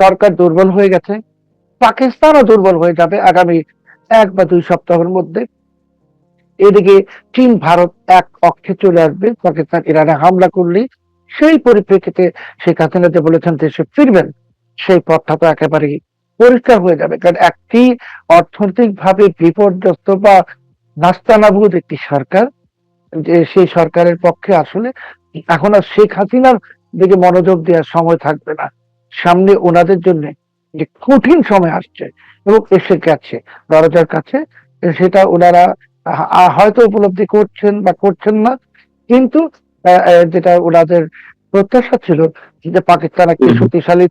সরকার দুর্বল হয়ে গেছে, পাকিস্তানও দুর্বল হয়ে যাবে আগামী ১ বা ২ সপ্তাহের মধ্যে। এদিকে চীন, ভারত এক অক্ষে চলে আসবে। পাকিস্তান ইরানে হামলা করলেই সেই পরিপ্রেক্ষিতে শেখ হাসিনা যে বলেছেন দেশে ফিরবেন, সেই পথটা তো একেবারেই পরিষ্কার হয়ে যাবে। কারণ একটি অর্থনৈতিকভাবে বিপর্যস্ত বা নাস্তানাবুদ একটি সরকার, যে সেই সরকারের পক্ষে আসলে এখন আর শেখ হাসিনার দিকে মনোযোগ দেওয়ার সময় থাকবে না। সামনে ওনাদের জন্য যে কঠিন সময় আসছে এবং এসে গেছে দরজার কাছে, সেটা ওনারা হয়তো উপলব্ধি করছেন বা করছেন না। কিন্তু যেটা ওনাদের প্রত্যাশা ছিল যে পাকিস্তান একটি হুম, হুম। শক্তিশালী,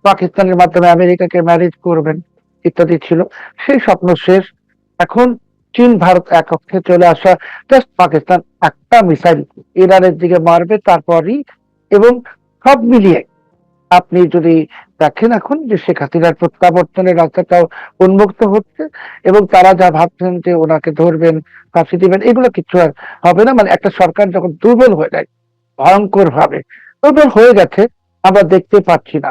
পাকিস্তানের মাধ্যমে আমেরিকাকে ম্যানেজ করবেন ইত্যাদি ছিল, সেই স্বপ্ন শেষ। এখন চীন, ভারত এক অক্ষে চলে আসা, জাস্ট পাকিস্তান একটা মিসাইল ইরানের দিকে মারবে তারপরই। এবং সব মিলিয়ে আপনি যদি দেখেন এখন যে শেখ হাসিনার প্রত্যাবর্তনের রাস্তাটাও উন্মুক্ত হচ্ছে এবং তারা যা ভাবছেন যে ওনাকে ধরবেন, ফাঁসি দিবেন, এগুলো কিছু আর হবে না। মানে একটা সরকার যখন দুর্বল হয়ে যায় ভয়ঙ্কর ভাবে, দুর্বল হয়ে গেছে, আমরা দেখতে পাচ্ছি না।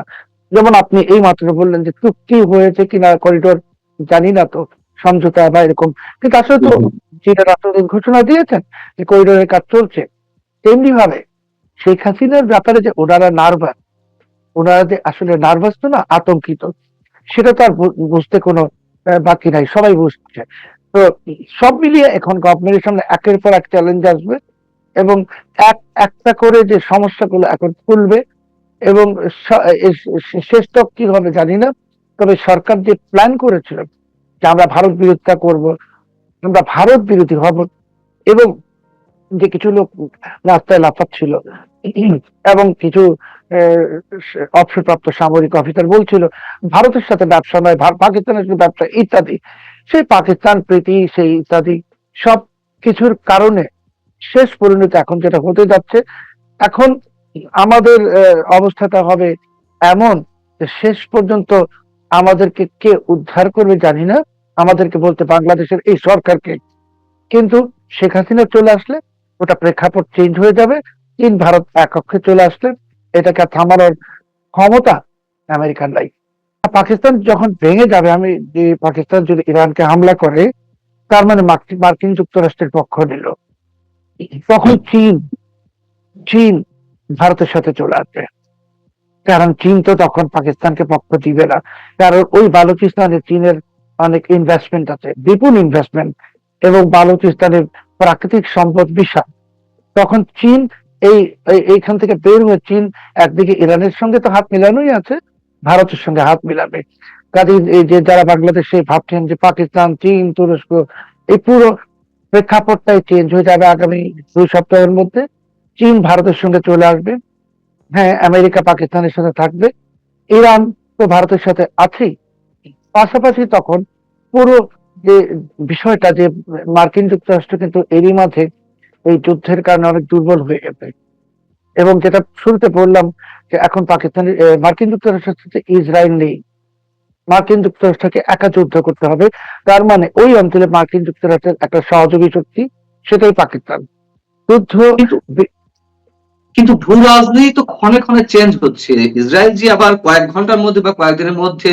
যেমন আপনি এই মাত্র বললেন যে চুক্তি হয়েছে কিনা করিডোর, জানি না তো, সমঝোতা বা এরকম, কিন্তু আসলে হুম, তো হুম। চীনের রাষ্ট্রদূত ঘোষণা দিয়েছেন যে করিডোরের কাজ চলছে। তেমনি ভাবে শেখ হাসিনার ব্যাপারে যে ওনারা নার্ভাস, ওনারা যে আসলে নার্ভাস তো না, আতঙ্কিত, সেটা তো আর বুঝতে কোনো বাকি নাই, সবাই বুঝছে। তো সব মিলিয়ে এখন গভর্নমেন্টের সামনে একের পর এক চ্যালেঞ্জ আসবে এবং এক একটা করে যে সমস্যাগুলো এখন খুলবে এবং শেষটা কি হবে জানি না। তবে সরকার যে প্ল্যান করেছিল যে আমরা ভারত বিরোধিতা করব, আমরা ভারত বিরোধী হব, এবং যে কিছু লোক রাস্তায় লাফাচ্ছিল এবং কিছু অবসরপ্রাপ্ত সামরিক অফিসার বলছিল ভারতের সাথে ব্যবসা নয়, পাকিস্তানের সাথে ব্যবসা ইত্যাদি, সেই পাকিস্তান প্রীতি সেই ইত্যাদি সব কিছুর কারণে শেষ পরিণতি এখন যেটা হতে যাচ্ছে, এখন আমাদের অবস্থাটা হবে এমন যে শেষ পর্যন্ত আমাদেরকে কে উদ্ধার করবে জানি না, আমাদেরকে বলতে বাংলাদেশের এই সরকারকে। কিন্তু শেখ হাসিনা চলে আসলে ওটা প্রেক্ষাপট চেঞ্জ হয়ে যাবে। চীন, ভারত এক কক্ষে চলে আসলে এটাকে থামানোর ক্ষমতা আমেরিকার নাই। পাকিস্তান যখন ভেঙে যাবে, আমি যে পাকিস্তান যদি ইরানকে হামলা করে, তার মানে মার্কিন যুক্তরাষ্ট্রের পক্ষ নিল, তখন চীন চীন ভারতের সাথে চলে আসবে। কারণ চীন তো তখন পাকিস্তানকে পক্ষ দিবে না। কারণ ওই বালুচিস্তানে চীনের অনেক ইনভেস্টমেন্ট আছে, বিপুল ইনভেস্টমেন্ট, এবং বালুচিস্তানের প্রাকৃতিক সম্পদ বিশাল। তখন চীন এই এইখান থেকে বের হয়ে চীন একদিকে ইরানের সঙ্গে তো হাত মিলানোই আছে, ভারতের সঙ্গে হাত মিলাবে। কাজে এই যে যারা বাংলাদেশে ভাবছেন যে পাকিস্তান, চীন, তুরস্ক, এই পুরো প্রেক্ষাপটটাই চেঞ্জ হয়ে যাবে আগামী ২ সপ্তাহের মধ্যে। চীন ভারতের সঙ্গে চলে আসবে, হ্যাঁ আমেরিকা পাকিস্তানের সাথে থাকবে, ইরান তো ভারতের সাথে আছেই। পাশাপাশি তখন পুরো যে বিষয়টা যে মার্কিন যুক্তরাষ্ট্র কিন্তু এরই মাঝে এই যুদ্ধের কারণে অনেক দুর্বল হয়ে গেছে, এবং যেটা শুরুতে বললাম যে এখন পাকিস্তানের মার্কিন যুক্তরাষ্ট্রের সাথে ইসরায়েল নেই, মার্কিন যুক্তরাষ্ট্রকে একা যুদ্ধ করতে হবে। তার মানে ওই অঞ্চলে মার্কিন যুক্তরাষ্ট্রের একটা সহযোগী শক্তি, সেটাই পাকিস্তান। যুদ্ধ কিন্তু বি- কিন্তু ভূ রাজনীতি তো ক্ষণে ক্ষণে চেঞ্জ হচ্ছে। ইসরায়েল যে আবার কয়েক ঘন্টার মধ্যে বা কয়েকদিনের মধ্যে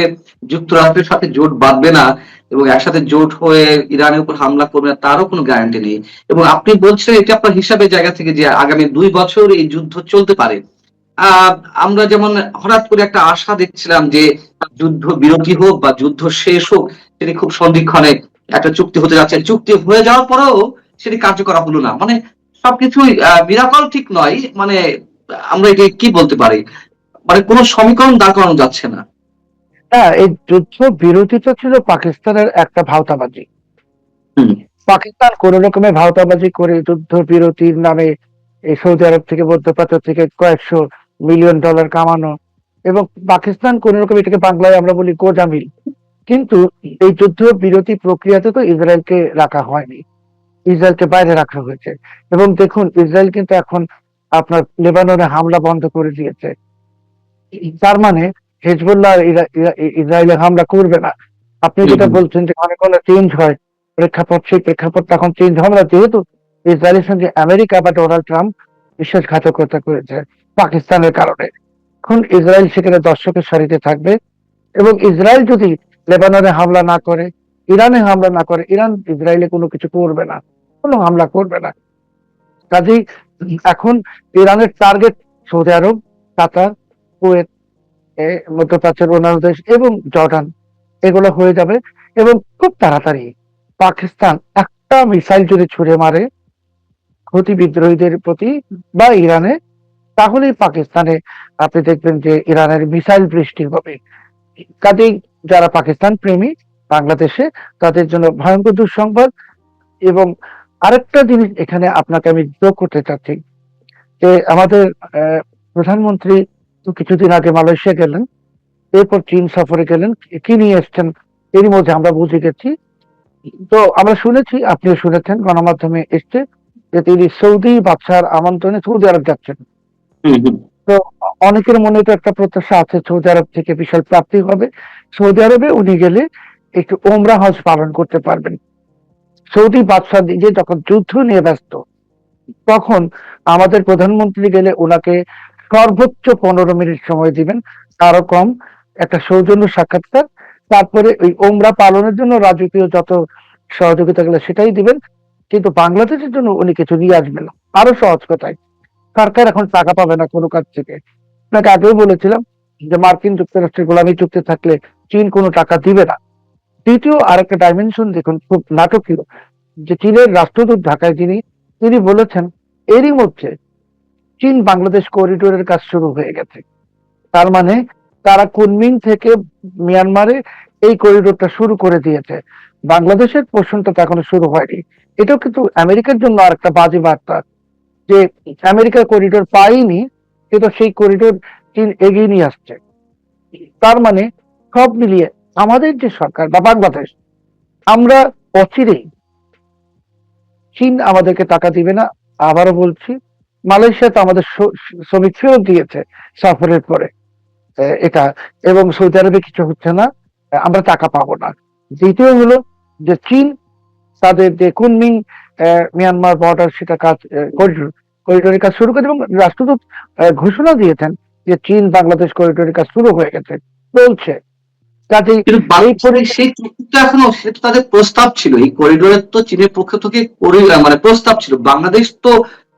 যুক্তরাষ্ট্রের সাথে জোট বাঁধবে না এবং একসাথে জোট হয়ে ইরানের উপর হামলা করবে না তারও কোনো গ্যারান্টি নেই। এবং আপনি বলছেন এটা আপনার হিসাবের জায়গা থেকে যে আগামী ২ বছর এই যুদ্ধ চলতে পারে। আহ আমরা যেমন হঠাৎ করে একটা আশা দেখছিলাম যে যুদ্ধ বিরতি হোক বা যুদ্ধ শেষ হোক, সেটি খুব সন্ধিক্ষণে একটা চুক্তি হতে যাচ্ছে। চুক্তি হয়ে যাওয়ার পরেও সেটি কার্যকর হলো না। মানে সবকিছুই মিরাকল ঠিক নয়। মানে আমরা এটা কি বলতে পারি? মানে কোন সমীকরণ দাঁড় করানো যাচ্ছে না। হ্যাঁ, এই যুদ্ধ বিরতিটা ছিল পাকিস্তানের একটা ভাওতাবাজি। হুম, পাকিস্তান কোন রকমের ভাওতাবাজি করে যুদ্ধ বিরতির নামে এই সৌদি আরব থেকে, মধ্যপ্রাচ্য থেকে কয়েকশো মিলিয়ন ডলার কামানো, এবং পাকিস্তান কোন রকম, এটাকে বাংলায় আমরা বলি গোজামিল। কিন্তু এই যুদ্ধ বিরতি প্রক্রিয়াতে তো ইসরায়েলকে রাখা হয়নি, ইসরায়েলকে বাইরে রাখা হয়েছে। এবং দেখুন ইসরায়েল কিন্তু এখন আপনার লেবাননে হামলা বন্ধ করে দিয়েছে। তার মানে হেজবুল্লাহ ইসরায়েলে হামলা করবে না। আপনি হুম, যেটা হুম। বলছেন যে ঘন ঘন চেঞ্জ হয় প্রেক্ষাপট, সেই প্রেক্ষাপটটা এখন চেঞ্জ হবে না, যেহেতু ইসরায়েলের সঙ্গে আমেরিকা বা ডোনাল্ড ট্রাম্প বিশ্বাসঘাতকতা করেছে পাকিস্তানের কারণে। এখন ইসরায়েল সেখানে দর্শকের সারিতে থাকবে, এবং ইসরায়েল যদি লেবাননে হামলা না করে, ইরানে হামলা না করে, ইরান ইসরায়েলে কোনো কিছু করবে না, কোনো হামলা করবে না। কাজেই এখন ইরানের টার্গেট সৌদি আরব, কাতার, কুয়েত, মধ্যপ্রাচ্যের অন্যান্য দেশ এবং জর্ডান, এগুলো হয়ে যাবে। এবং খুব তাড়াতাড়ি পাকিস্তান একটা মিসাইল যদি ছুড়ে মারে হুতি বিদ্রোহীদের প্রতি বা ইরানে, তাহলেই পাকিস্তানে আপনি দেখবেন যে ইরানের মিসাইল বৃষ্টি হবে। কাজেই যারা পাকিস্তান প্রেমী বাংলাদেশে, তাদের জন্য ভয়ঙ্কর দুঃসংবাদ। এবং আরেকটা জিনিস এখানে আপনাকে আমি যোগ করতে চাচ্ছি, যে আমাদের প্রধানমন্ত্রী তো কিছুদিন আগে মালয়েশিয়া গেলেন, এরপর চীন সফরে গেলেন, কি নিয়ে এসছেন এরই মধ্যে আমরা বুঝে গেছি। তো আমরা শুনেছি, আপনিও শুনেছেন, গণমাধ্যমে এসছে যে তিনি সৌদি বাদশার আমন্ত্রণে সৌদি আরব যাচ্ছেন। হুম, হুম। তো অনেকের মনে তো একটা প্রত্যাশা আছে সৌদি আরব থেকে বিশাল প্রাপ্তি হবে, সৌদি আরবে উনি গেলে একটু ওমরা হজ পালন করতে পারবেন। সৌদি বাদশাহ নিজে যখন যুদ্ধ নিয়ে ব্যস্ত, তখন আমাদের প্রধানমন্ত্রী গেলে ওনাকে সর্বোচ্চ 15 মিনিট সময় দিবেন, তারও কম, একটা সৌজন্য সাক্ষাৎকার। তারপরে ওই ওমরা পালনের জন্য রাজকীয় যত সহযোগিতা গুলো সেটাই দিবেন, কিন্তু বাংলাদেশের জন্য উনি কিছু নিয়ে আসবেন না। আরো সহজ কথায়, সরকার এখন টাকা পাবে না কোনো কাজ থেকে। আপনাকে আগেও বলেছিলাম যে মার্কিন যুক্তরাষ্ট্রের গোলামী চুক্তি থাকলে চীন কোনো টাকা দিবে না। দ্বিতীয় আরেকটা ডাইমেনশন দেখুন, খুব নাটকীয়, যে চীনের রাষ্ট্রদূত ঢাকায় যিনি, তিনি বলেছেন এরই মধ্যে চীন বাংলাদেশ করিডোরের কাজ শুরু হয়ে গেছে। তার মানে তারা কুনমিং থেকে মিয়ানমারে এই করিডোরটা শুরু করে দিয়েছে। বাংলাদেশের পোর্শনটা তো এখনো শুরু হয়নি। এটাও কিন্তু আমেরিকার জন্য আরেকটা বাজে বার্তা, যে আমেরিকা করিডোর পায়নি, কিন্তু সেই করিডোর চীন এগিয়ে নিয়ে আসছে। তার মানে সব মিলিয়ে আমাদের যে সরকার বা বাংলাদেশ, আমরা অচিরেই, চীন আমাদেরকে টাকা দিবে না, আবারও বলছি, মালয়েশিয়া তো আমাদের শ্রমিক ফেরত দিয়েছে সফরের পরে, এটা, এবং সৌদি আরবে কিছু হচ্ছে না, আমরা টাকা পাবো না। দ্বিতীয় হলো যে চীন তাদের যে কুনমিং মিয়ানমার বর্ডার, সেটা কাজ করিডোরের কাজ শুরু করে, এবং রাষ্ট্রদূত ঘোষণা দিয়েছেন যে চীন বাংলাদেশ করিডোরের কাজ শুরু হয়ে গেছে, চলছে। কাজেই কিন্তু এই বাংলাদেশের সেই চুক্তিটা এখনো, সে তো তাদের প্রস্তাব ছিল, এই করিডোরের তো চীনের পক্ষ থেকে মানে প্রস্তাব ছিল, বাংলাদেশ তো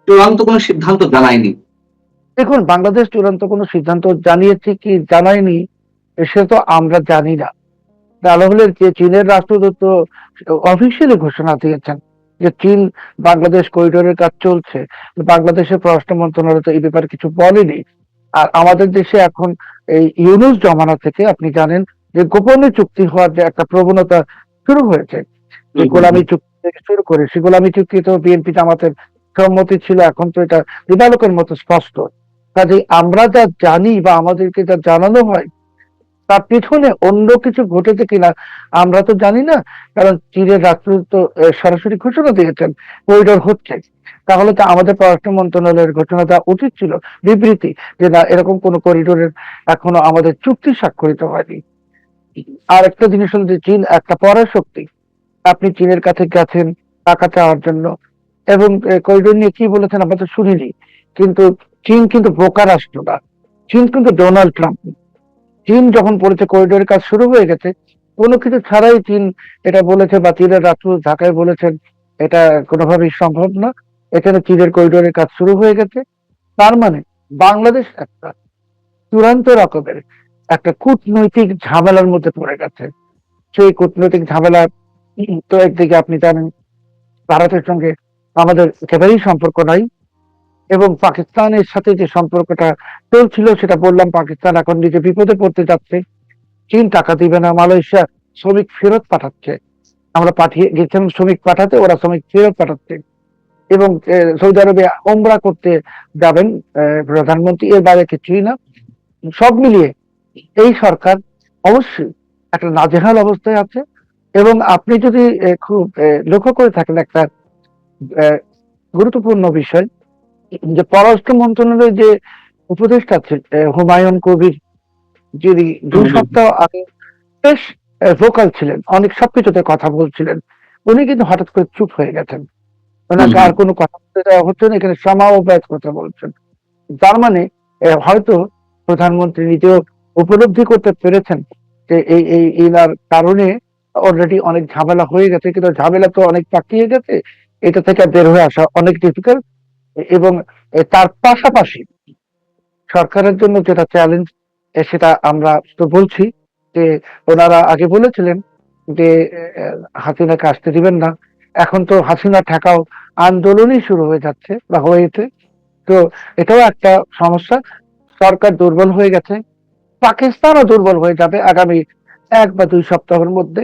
চূড়ান্ত কোনো সিদ্ধান্ত জানায়নি। দেখুন, বাংলাদেশ চূড়ান্ত কোনো সিদ্ধান্ত জানিয়েছে কি জানায়নি সে তো আমরা জানি না। তাহলে হলে যে চীনের রাষ্ট্রদূত তো অফিসিয়ালি ঘোষণা দিয়েছেন যে চীন বাংলাদেশ করিডোরের কাজ চলছে। বাংলাদেশের পররাষ্ট্র মন্ত্রণালয় তো এই ব্যাপারে কিছু বলেনি। আর আমাদের দেশে এখন এই ইউনূস জমানা থেকে আপনি জানেন যে গোপনে চুক্তি হওয়ার যে একটা প্রবণতা শুরু হয়েছে, যে হুম, হুম, গোলামী হুম। চুক্তি থেকে শুরু করে, সে গোলামী চুক্তি তো বিএনপি জামাতের সম্মতি ছিল, এখন তো এটা দিবালোকের মতো স্পষ্ট। কাজেই আমরা যা জানি বা আমাদেরকে যা জানানো হয়, তার পিছনে অন্য কিছু ঘটেছে কিনা আমরা তো জানি না। কারণ চীনের রাষ্ট্রদূত তো সরাসরি ঘোষণা দিয়েছেন করিডোর হচ্ছে। তাহলে তো আমাদের পররাষ্ট্র মন্ত্রণালয়ের ঘোষণা দেওয়া উচিত ছিল, বিবৃতি, যে না, এরকম কোন করিডোরের এখনো আমাদের চুক্তি স্বাক্ষরিত হয়নি। আর একটা জিনিস হলো যে চীন একটা পরাশক্তি। আপনি চীনের কাছে গেছেন টাকা চাওয়ার জন্য, এবং করিডোর নিয়ে কি বলেছেন আমরা তো শুনিনি। কিন্তু চীন কিন্তু বোকা রাষ্ট্র না, চীন কিন্তু ডোনাল্ড ট্রাম্প। চীন যখন বলেছে করিডোরের কাজ শুরু হয়ে গেছে, কোনো কিছু ছাড়াই চীন এটা বলেছে, বা চীনের রাষ্ট্রদূত ঢাকায় বলেছেন এটা কোনোভাবেই সম্ভব না, এখানে চীনের করিডোরের কাজ শুরু হয়ে গেছে। তার মানে বাংলাদেশ একটা চূড়ান্ত রকমের একটা কূটনৈতিক ঝামেলার মধ্যে পড়ে গেছে। সেই কূটনৈতিক ঝামেলা, তো একদিকে আপনি জানেন ভারতের সঙ্গে আমাদের একেবারেই সম্পর্ক নাই, এবং পাকিস্তানের সাথে যে সম্পর্কটা চলছিল সেটা বললাম, পাকিস্তান এখন নিজে বিপদে পড়তে যাচ্ছে। চীন টাকা দিবে না, মালয়েশিয়া শ্রমিক ফেরত পাঠাচ্ছে, আমরা পাঠিয়ে গেছিলাম শ্রমিক পাঠাতে, ওরা শ্রমিক ফেরত পাঠাচ্ছে। এবং সৌদি আরবে ওমরা করতে যাবেন প্রধানমন্ত্রী, এর বাইরে কিছুই না। সব মিলিয়ে এই সরকার অবশ্যই একটা নাজেহাল অবস্থায় আছে। এবং আপনি যদি খুব লক্ষ্য করে থাকেন একটা আহ, গুরুত্বপূর্ণ বিষয়, যে পররাষ্ট্র মন্ত্রণালয়ের যে উপদেষ্টা হুমায়ুন কবির, যিনি হুম, দুই হুম, সপ্তাহ আগে বেশ ভোকাল ছিলেন, অনেক সবকিছুতে কথা বলছিলেন, উনি কিন্তু হঠাৎ করে চুপ হয়ে গেছেন। হুম, ওনাকে হুম। আর কোনো কথা বলতে দেওয়া হচ্ছে না, এখানে সামাও ব্যয় কথা বলছেন। তার মানে হয়তো প্রধানমন্ত্রী নিজেও উপলব্ধি করতে পেরেছেন যে এনার কারণে অলরেডি অনেক ঝামেলা হয়ে গেছে, কিন্তু ঝামেলা তো অনেক পাকিয়ে গেছে, এটা থেকে বের হয়ে আসা অনেক ডিফিকাল্ট। এবং তার পাশাপাশি সরকারের জন্য যেটা চ্যালেঞ্জ, সেটা আমরা তো বলছি যে ওনারা আগে বলেছিলেন যে হাসিনাকে আসতে দিবেন না। এখন তো হাসিনা ঠেকাও আন্দোলনই শুরু হয়ে যাচ্ছে বা হয়েছে। তো এটাও একটা সমস্যা। সরকার দুর্বল হয়ে গেছে, পাকিস্তানও দুর্বল হয়ে যাবে আগামী 1 বা 2 সপ্তাহের মধ্যে।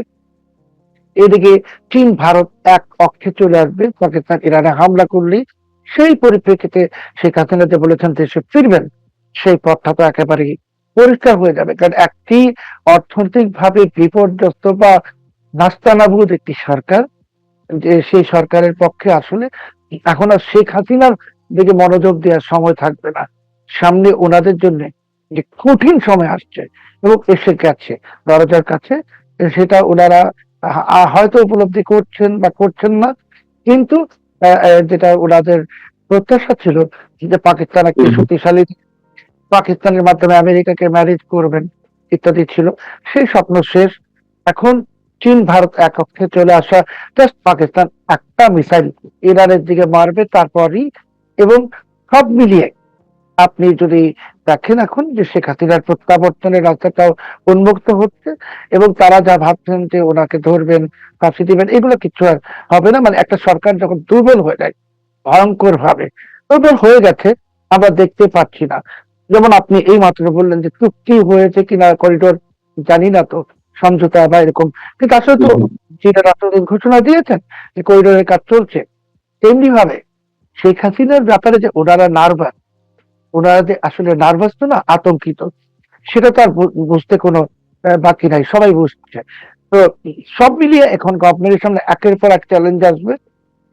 এদিকে চীন ভারত এক অক্ষে চলে আসবে, পাকিস্তান ইরানে হামলা করলেই সেই পরিপ্রেক্ষিতে শেখ হাসিনা যে বলেছেন দেশে ফিরবেন, সেই পথটা তো একেবারেই পরিষ্কার হয়ে যাবে। কারণ একটি অর্থনৈতিক ভাবে বিপর্যস্ত বা নাস্তানাবুদ একটি সরকার, যে সেই সরকারের পক্ষে আসলে এখন আর শেখ হাসিনার দিকে মনোযোগ দেওয়ার সময় থাকবে না। সামনে ওনাদের জন্য যে কঠিন সময় আসছে এবং এসে গেছে দরজার কাছে, সেটা ওনারা হয়তো উপলব্ধি করছেন বা করছেন না। কিন্তু যেটা ওনাদের প্রত্যাশা ছিল যে পাকিস্তান একটি শক্তিশালী, পাকিস্তানের মাধ্যমে আমেরিকাকে ম্যানেজ করবেন ইত্যাদি ছিল, সেই স্বপ্ন শেষ। এখন চীন ভারত এক অক্ষে চলে আসা, জাস্ট পাকিস্তান একটা মিসাইল ইরানের দিকে মারবে তারপরই। এবং সব মিলিয়ে আপনি যদি দেখেন এখন যে শেখ হাসিনার প্রত্যাবর্তনের রাস্তাটাও উন্মুক্ত হচ্ছে, এবং তারা যা ভাবছেন যে ওনাকে ধরবেন, ফাঁসি দিবেন, এগুলো কিছু আর হবে না। মানে একটা সরকার যখন দুর্বল হয়ে যায় ভয়ঙ্কর ভাবে, দুর্বল হয়ে গেছে, আমরা দেখতে পাচ্ছি না। যেমন আপনি এই মাত্র বললেন যে চুক্তি হয়েছে কিনা করিডোর, জানি না তো, সমঝোতা বা এরকম, কিন্তু আসলে তো যেটা রাষ্ট্রপতি ঘোষণা দিয়েছেন যে করিডোরের কাজ চলছে। তেমনি ভাবে শেখ হাসিনার ব্যাপারে যে ওনারা নার্ভাস, ওনারা যে আসলে নার্ভাস তো না, আতঙ্কিত, সেটা তো আর বুঝতে কোনো বাকি নাই, সবাই বুঝছে। তো সব মিলিয়ে এখন গভর্নমেন্টের সামনে একের পর এক চ্যালেঞ্জ আসবে,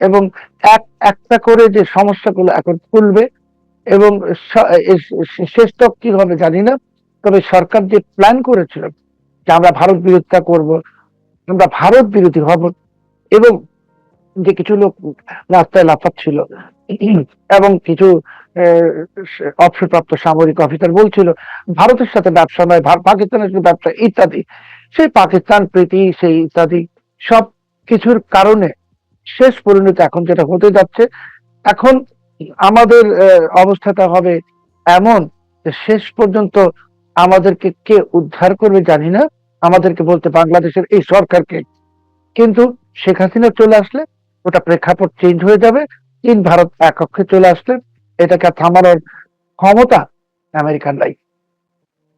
এবং একটা করে যে সমস্যাগুলো এখন খুলবে, এবং শেষটা কি হবে জানি না। তবে সরকার যে প্ল্যান করেছিল যে আমরা ভারত বিরোধিতা করব, আমরা ভারত বিরোধী হব, এবং যে কিছু লোক রাস্তায় লাফাচ্ছিল এবং কিছু অবসরপ্রাপ্ত সামরিক অফিসার বলছিল ভারতের সাথে ব্যবসা নয়, পাকিস্তানের সাথে ব্যবসা ইত্যাদি, সেই পাকিস্তান প্রীতি সেই ইত্যাদি সব কিছুর কারণে শেষ পরিণতি এখন যেটা হতে যাচ্ছে, এখন আমাদের অবস্থাটা হবে এমন যে শেষ পর্যন্ত আমাদেরকে কে উদ্ধার করবে জানি না, আমাদেরকে বলতে বাংলাদেশের এই সরকারকে। কিন্তু শেখ হাসিনা চলে আসলে ওটা প্রেক্ষাপট চেঞ্জ হয়ে যাবে। চীন ভারত এক কক্ষে চলে আসলে এটাকে থামানোর ক্ষমতা আমেরিকার নাই।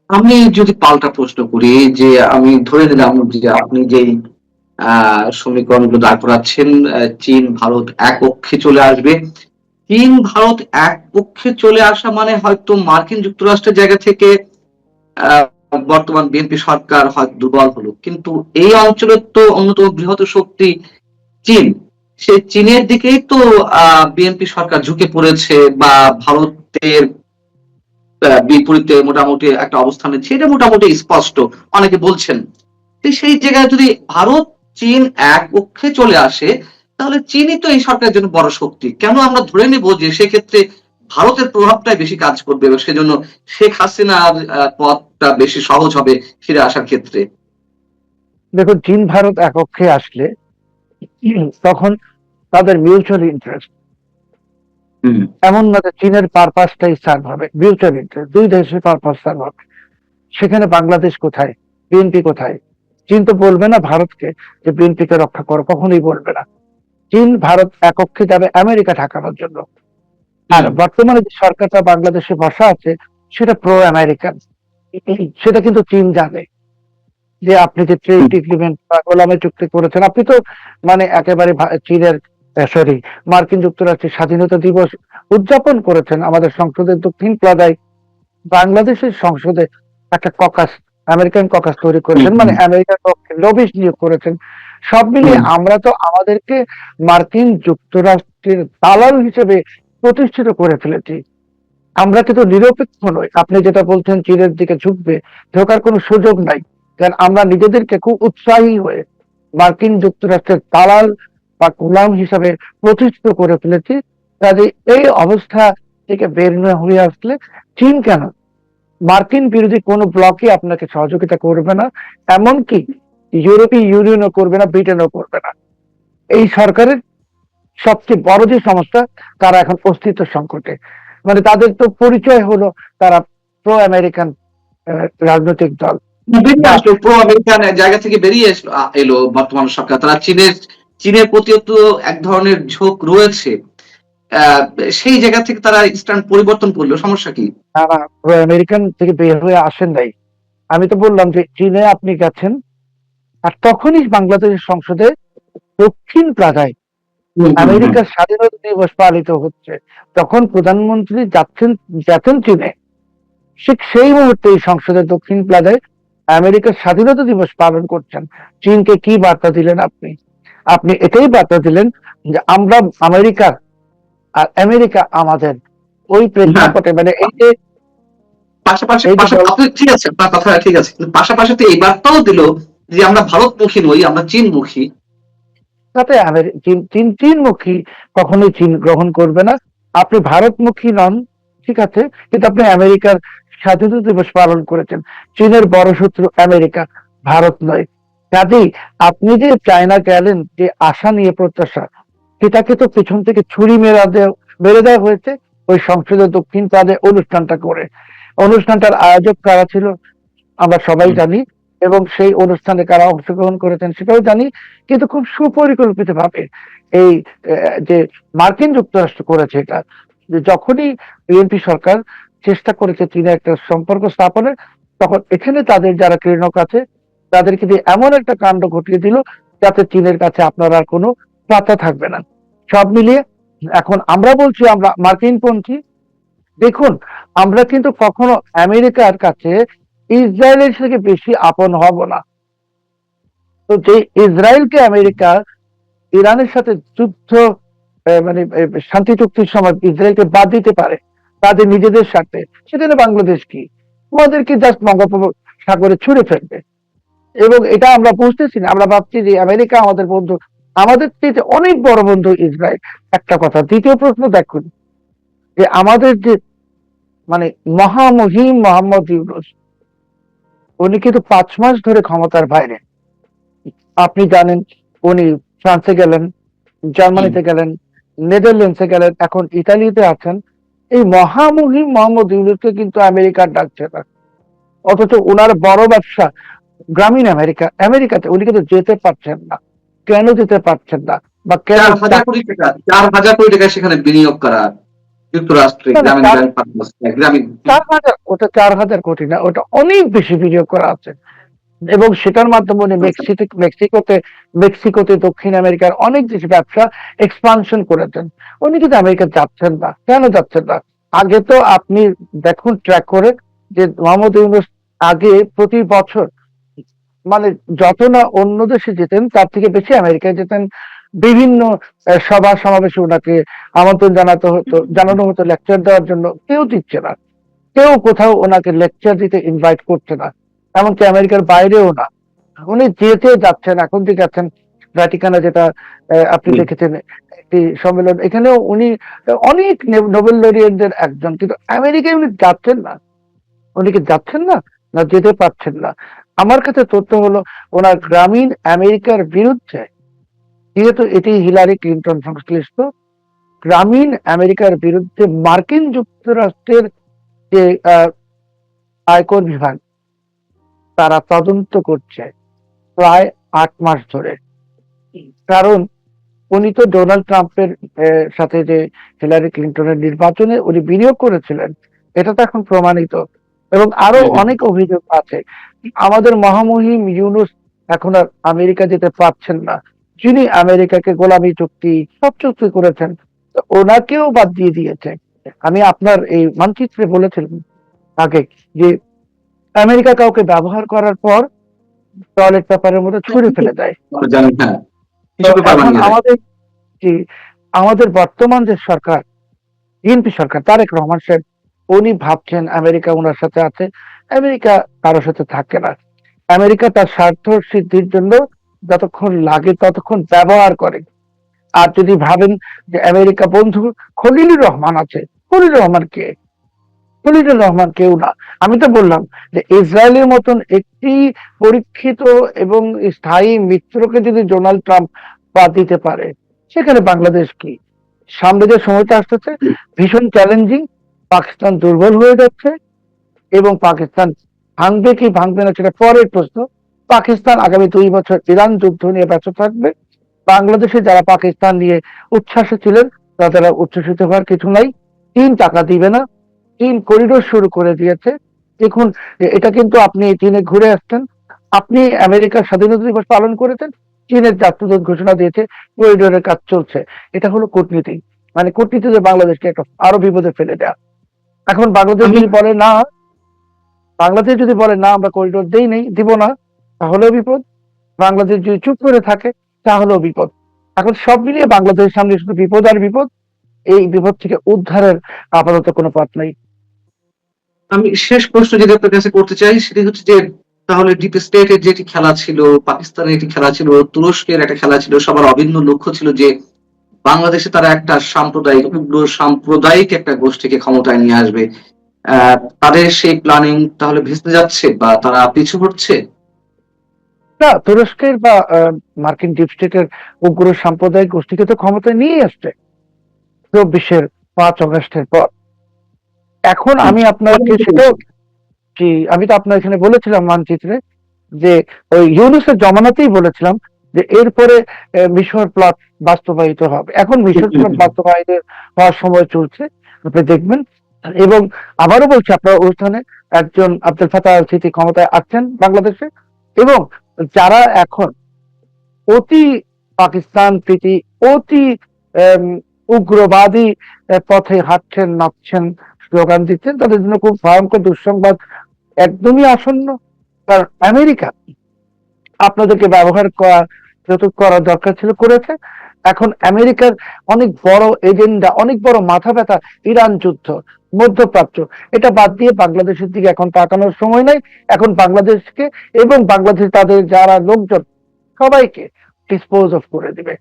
আমি যদি পাল্টা প্রশ্ন করি, যে আমি ধরে নিলাম যে আপনি যেই সমীকরণগুলো দাঁড় করাচ্ছেন, চীন ভারত এক পক্ষে চলে আসবে। চীন ভারত এক পক্ষে চলে আসা মানে হয়তো মার্কিন যুক্তরাষ্ট্রের জায়গা থেকে আহ, বর্তমান বিএনপি সরকার হয়তো দুর্বল হলো, কিন্তু এই অঞ্চলের তো অন্যতম বৃহৎ শক্তি চীন। সেই চীনের দিকেই তো বিএনপি সরকার ঝুঁকে পড়েছে, বা ভারতের বিপরীতে মোটামুটি একটা অবস্থান নিচ্ছে, এটা মোটামুটি স্পষ্ট, অনেকে বলছেন। তো সেই জায়গায় যদি ভারত চীন এক পক্ষে চলে আসে, তাহলে চীনই তো এই সরকারের জন্য বড় শক্তি। কেন আমরা ধরে নিব যে সেক্ষেত্রে ভারতের প্রভাবটাই বেশি কাজ করবে, এবং সেজন্য শেখ হাসিনার পথটা বেশি সহজ হবে ফিরে আসার ক্ষেত্রে? দেখুন, চীন ভারত এক কক্ষে আসলে তখন তাদের মিউচুয়াল ইন্টারেস্ট, হুম। এমন না যে চীনের পারপাসটাই সার্ভ হবে, মিউচুয়াল ইন্টারেস্ট, দুই দেশের পারপাস সার্ভ হবে। সেখানে বাংলাদেশ কোথায়, বিএনপি কোথায়? চীন তো বলবে না ভারতকে যে বিএনপি কে রক্ষা করো, কখনোই বলবে না। চীন ভারত এককক্ষে যাবে আমেরিকা ঠেকানোর জন্য। আর বর্তমানে যে সরকারটা বাংলাদেশে বসা আছে সেটা প্রো আমেরিকান, সেটা কিন্তু চীন জানে যে আপনি যে ট্রেড এগ্রিমেন্ট বা গোলামি চুক্তি করেছেন, আপনি তো মানে একেবারে চীনের, সরি, মার্কিন যুক্তরাষ্ট্রের স্বাধীনতা দিবস উদযাপন করেছেন আমাদের সংসদের দক্ষিণ প্লাজায়। বাংলাদেশের সংসদে একটা ককাস, আমেরিকান ককাস তৈরি করেছেন, মানে আমেরিকার পক্ষে লবিস্ট নিয়োগ করেছেন। সব মিলিয়ে আমরা তো আমাদেরকে মার্কিন যুক্তরাষ্ট্রের দালাল হিসেবে প্রতিষ্ঠিত করে ফেলেছি। আমরা কিন্তু নিরপেক্ষ নই। আপনি যেটা বলছেন চীনের দিকে ঝুঁকবে, ঝোঁকার কোনো সুযোগ নাই। কারণ আমরা নিজেদেরকে খুব উৎসাহী হয়ে মার্কিন যুক্তরাষ্ট্রের দালাল বা গোলাম হিসাবে প্রতিষ্ঠিত করে ফেলেছি। কাজে এই অবস্থা থেকে বের হয়ে আসলে চীন কেন, মার্কিন বিরোধী কোনো ব্লকই আপনাকে সহযোগিতা করবে না, এমনকি ইউরোপীয় ইউনিয়নও করবে না, ব্রিটেনও করবে না। এই সরকারের সবচেয়ে বড় যে সমস্যা, তারা এখন অস্তিত্ব সংকটে। মানে তাদের তো পরিচয় হলো তারা প্রো আমেরিকান রাজনৈতিক দল। বেরিয়ে বা আসলো, প্রো আমেরিকান জায়গা থেকে বেরিয়ে এলো বর্তমান সরকার। তারা চীনের প্রতিও তো এক ধরনের ঝোঁক রয়েছে। আহ, সেই জায়গা থেকে তারা স্ট্যান্ড পরিবর্তন করলো, সমস্যা কি? তারা প্রো আমেরিকান থেকে বের হয়ে আসেন নাই। আমি তো বললাম যে চীনে আপনি গেছেন, আর তখনই বাংলাদেশের সংসদে দক্ষিণ প্লাজায় হুম, হুম, হুম। আমেরিকার স্বাধীনতা দিবস পালিত হচ্ছে। তখন প্রধানমন্ত্রী যাচ্ছেন চীনে, ঠিক সেই মুহূর্তে এই সংসদের দক্ষিণ প্লাজায় আমেরিকার স্বাধীনতা দিবস পালন করছেন। চীনকে কি বার্তা দিলেন আপনি? আপনি এটাই বার্তা দিলেন যে আমরা আমেরিকার, আর আমেরিকা আমাদের। ওই হ্যাঁ, প্রেক্ষাপটে মানে পাশাপাশি এই যে আপনি ঠিক আছে, আপনার কথা ঠিক আছে, কিন্তু পাশাপাশি তো এই বার্তাও দিল যে আমরা ভারতমুখী নই, আমরা চীনমুখী। তাতে চীনমুখী কখনোই চীন গ্রহণ করবে না। আপনি ভারতমুখী নন, ঠিক আছে, কিন্তু আপনি আমেরিকার স্বাধীনতা দিবস পালন করেছেন। চীনের বড় শত্রু আমেরিকা, ভারত নয়। কাজেই আপনি যে চায়না গেলেন যে আশা নিয়ে প্রত্যাশা, সেটাকে তো পেছন থেকে ছুরি মেরে দেওয়া হয়েছে ওই সংসদের দক্ষিণ প্রান্তে অনুষ্ঠানটা করে। অনুষ্ঠানটার আয়োজক কারা ছিল আমরা সবাই হুম, জানি, এবং সেই অনুষ্ঠানে কারা অংশগ্রহণ করেছেন সেটাও জানি। কিন্তু খুব সুপরিকল্পিত ভাবে এই যে মার্কিন যুক্তরাষ্ট্র করেছে এটা, যে যখনই বিএনপি সরকার চেষ্টা করেছে চীনে একটা সম্পর্ক স্থাপনের, তখন এখানে তাদের যারা ক্রীড়নক আছে তাদেরকে দিয়ে এমন একটা কাণ্ড ঘটিয়ে দিল যাতে চীনের কাছে আপনার আর কোনো পাতা থাকবে না। সব মিলিয়ে এখন আমরা বলছি আমরা মার্কিন পন্থী। দেখুন, আমরা কিন্তু কখনো আমেরিকার কাছে ইসরায়েলের থেকে বেশি আপন হব না। তো যে ইসরায়েলকে আমেরিকা ইরানের সাথে যুদ্ধ মানে শান্তি চুক্তির সময় ইসরায়েলকে বাদ দিতে পারে তাদের নিজেদের স্বার্থে, সেখানে বাংলাদেশ কি? আমাদেরকে জাস্ট বঙ্গোপসাগরে ছুড়ে ফেলবে। এবং এটা আমরা বুঝতেছি না, আমরা ভাবছি যে আমেরিকা আমাদের বন্ধু, আমাদের থেকে অনেক বড় বন্ধু ইসরায়েল। একটা কথা। দ্বিতীয় প্রশ্ন দেখুন, যে আমাদের যে মানে মহামহিম মোহাম্মদ ইউনূস, উনি কিন্তু 5 মাস ধরে ক্ষমতার বাইরে। আপনি জানেন উনি ফ্রান্সে গেলেন, হুম। জার্মানিতে গেলেন, নেদারল্যান্ডসে গেলেন, এখন ইতালিতে আছেন। এই মহামহিম মোহাম্মদ ইউনূসকে কিন্তু আমেরিকার ডাকছে না। অথচ ওনার বড় ব্যবসা গ্রামীণ আমেরিকাতে উনি কিন্তু যেতে পারছেন না। কেন যেতে পারছেন না, বা কেন 4,000 কোটি টাকা, 4,000 কোটি টাকা সেখানে বিনিয়োগ করা যুক্তরাষ্ট্রে না, না, গ্রামীণ ব্যাংক পার্টনার্স, গ্রামীণ। 4,000, ওটা 4,000 কোটি না, ওটা অনেক বেশি বিনিয়োগ করা আছে। এবং সেটার মাধ্যমে উনি মেক্সিকোতে দক্ষিণ আমেরিকার অনেক দেশে ব্যবসা এক্সপানশন করেছেন। উনি কিন্তু আমেরিকা যাচ্ছেন না, কেন যাচ্ছেন না? আগে তো আপনি দেখুন ট্র্যাক করে, যে মোহাম্মদ ইউনূস আগে প্রতি বছর মানে যত না অন্য দেশে যেতেন তার থেকে বেশি আমেরিকায় যেতেন। বিভিন্ন সভা সমাবেশে ওনাকে আমন্ত্রণ জানানো হতো লেকচার দেওয়ার জন্য, কেউ দিচ্ছে না। কেউ কোথাও ওনাকে লেকচার দিতে ইনভাইট করছে না, এমনকি আমেরিকার বাইরেও না। উনি যেতে যাচ্ছেন, এখন যে যাচ্ছেন ভ্যাটিকানে, যেটা আপনি দেখেছেন একটি সম্মেলন, এখানেও উনি অনেক নোবেল লরিয়েটদের একজন, কিন্তু আমেরিকায় উনি যাচ্ছেন না। উনি কি যাচ্ছেন না, না যেতে পারছেন না? আমার কাছে তথ্য হলো ওনার গ্রামীণ আমেরিকার বিরুদ্ধে, যেহেতু এটি হিলারি ক্লিন্টন সংশ্লিষ্ট, গ্রামীণ আমেরিকার বিরুদ্ধে মার্কিন যুক্তরাষ্ট্রের যে আয়কর বিভাগ, তারা তদন্ত করছে প্রায় 8 মাস ধরে। কারণ উনি তো ডোনাল্ড ট্রাম্পের সাথে যে হিলারি ক্লিন্টনের নির্বাচনে উনি বিনিয়োগ করেছিলেন, এটা তো এখন প্রমাণিত। এবং আরো হুম, হুম। অনেক অভিযোগ আছে। আমাদের মহামহিম ইউনূস এখন আর আমেরিকা যেতে পারছেন না, যিনি আমেরিকাকে গোলামি চুক্তি সব চুক্তি করেছেন, তো ওনাকেও বাদ দিয়ে দিয়েছে। আমি আপনার এই মানচিত্রে বলেছিলাম আগে যে আমেরিকা কাউকে ব্যবহার করার পর টয়লেট পেপারের মধ্যে ছুঁড়ে ফেলে দেয়। আমরা জানি, হ্যাঁ, তো টিস্যু পেপার এখন বানিয়ে দেয়। আমাদের বর্তমান যে সরকার, বিএনপি সরকার, তারেক রহমান সাহেব, উনি ভাবছেন আমেরিকা ওনার সাথে আছে। আমেরিকা কারোর সাথে থাকে না। আমেরিকা তার স্বার্থ সিদ্ধির জন্য যতক্ষণ লাগে ততক্ষণ ব্যবহার করে। আর যদি ভাবেন যে আমেরিকা বন্ধু, খলিলুর রহমান আছে। খলিলুর রহমান কে? খলিলুর রহমান কেউ না। আমি তো বললাম যে ইসরায়েলের মতন একটি পরীক্ষিত এবং স্থায়ী মিত্রকে যদি ডোনাল্ড ট্রাম্প বাদ দিতে পারে, সেখানে বাংলাদেশ কি? সামনে যে সময়টা আসতেছে ভীষণ চ্যালেঞ্জিং। পাকিস্তান দুর্বল হয়ে যাচ্ছে এবং পাকিস্তান ভাঙবে কি ভাঙবে না সেটা পরের প্রশ্ন। পাকিস্তান আগামী 2 বছর ইরান যুদ্ধ নিয়ে ব্যস্ত থাকবে। বাংলাদেশে যারা পাকিস্তান নিয়ে উচ্ছ্বাসে ছিলেন তারা উচ্ছ্বসিত হওয়ার কিছু নাই। চীন টাকা দিবে না, চীন করিডোর শুরু করে দিয়েছে। দেখুন, এটা কিন্তু আপনি চীনে ঘুরে আসছেন, আপনি আমেরিকার স্বাধীনতা দিবস পালন করেছেন, চীনের রাষ্ট্রদূত ঘোষণা দিয়েছে করিডোরের কাজ চলছে। এটা হলো কূটনীতি, মানে কূটনীতিতে বাংলাদেশকে একটা আরো বিপদে ফেলে দেয়া। এখন বাংলাদেশ আমি যদি বলে না, বাংলাদেশ যদি বলে না আমরা করিডোর দেই নেই দিব না, তাহলেও বিপদ। বাংলাদেশ যদি চুপ করে থাকে তাহলেও বিপদ। এখন সব মিলিয়ে বাংলাদেশের সামনে শুধু বিপদ আর বিপদ। এই বিপদ থেকে উদ্ধারের আপাতত কোনো পথ নেই। আমি শেষ প্রশ্ন যেটা আপনার কাছে করতে চাই সেটি হচ্ছে যে তাহলে ডিপ স্টেটের যেটি খেলা ছিল, পাকিস্তানের একটি খেলা ছিল, তুরস্কের একটা খেলা ছিল, সবার অভিন্ন লক্ষ্য ছিল যে বাংলাদেশে তারা একটা সাম্প্রদায়িক উগ্র সাম্প্রদায়িক একটা গোষ্ঠীকে ক্ষমতায় নিয়ে আসবে। তাদের সেই প্ল্যানিং তাহলে ভেস্তে যাচ্ছে বা তারা পিছু হটছে? না, তুরস্কের বা মার্কিন ডিপ স্টেটের উগ্র সাম্প্রদায়িক গোষ্ঠীকে তো ক্ষমতায় নিয়ে আসছে 24-5 আগস্টের পর। এখন আমি আপনাকে সেটাও, জি, আমি তো আপনার এখানে বলেছিলাম মানচিত্রে যে ওই ইউনুসের জমানাতেই বলেছিলাম যে এরপরে মিশর প্লট বাস্তবায়িত হবে। এখন মিশর প্লট বাস্তবায়িত হওয়ার সময় চলছে, আপনি দেখবেন। এবং আবারও বলছি, আপনার ওখানে একজন আব্দুল ফাতাহ আল সিসি ক্ষমতায় আছেন বাংলাদেশে, এবং যারা এখন অতি পাকিস্তান প্রীতি, অতি আম, উগ্রবাদী পথে হাঁটছেন, নাচছেন, স্লোগান দিচ্ছেন, তাদের জন্য খুব ভয়ঙ্কর দুঃসংবাদ একদমই আসন্ন। কারণ আমেরিকা আপনাদেরকে ব্যবহার করা যতটুকু করা দরকার ছিল করেছে। এখন আমেরিকার অনেক বড় এজেন্ডা, অনেক বড় মাথা ব্যথা ইরান যুদ্ধ, মধ্যপ্রাচ্য, এটা বাদ দিয়ে বাংলাদেশের দিকে এখন তাকানোর সময় নাই। এখন বাংলাদেশকে এবং বাংলাদেশ তাদের যারা লোকজন সবাইকে ডিসপোজ অফ করে দিবে।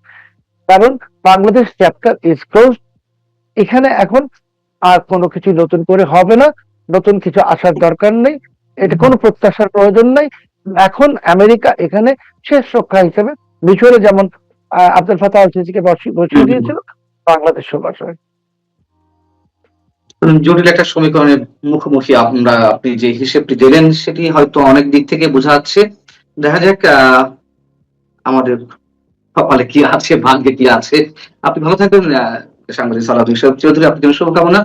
কারণ বাংলাদেশ চ্যাপ্টার ইজ ক্লোজ। এখানে এখন আর কোনো কিছু নতুন করে হবে না, নতুন কিছু আসার দরকার নেই, এটা কোনো প্রত্যাশার প্রয়োজন নেই। এখন আমেরিকা এখানে শেষ রক্ষা হিসেবে মিশরে যেমন আব্দুল ফাতাহ আল সিসিকে বসিয়ে দিয়েছিল, বাংলাদেশও বসায়। জটিল একটা সমীকরণের মুখোমুখি আমরা। আপনি যে হিসেবটি দিলেন সেটি হয়তো অনেক দিক থেকে বোঝা যাচ্ছে। দেখা যাক আমাদের কপালে কি আছে, ভাগ্যে কি আছে। আপনি ভালো থাকবেন। সাংবাদিক সালাউদ্দিন চৌধুরী, আপনার জন্য শুভকামনা।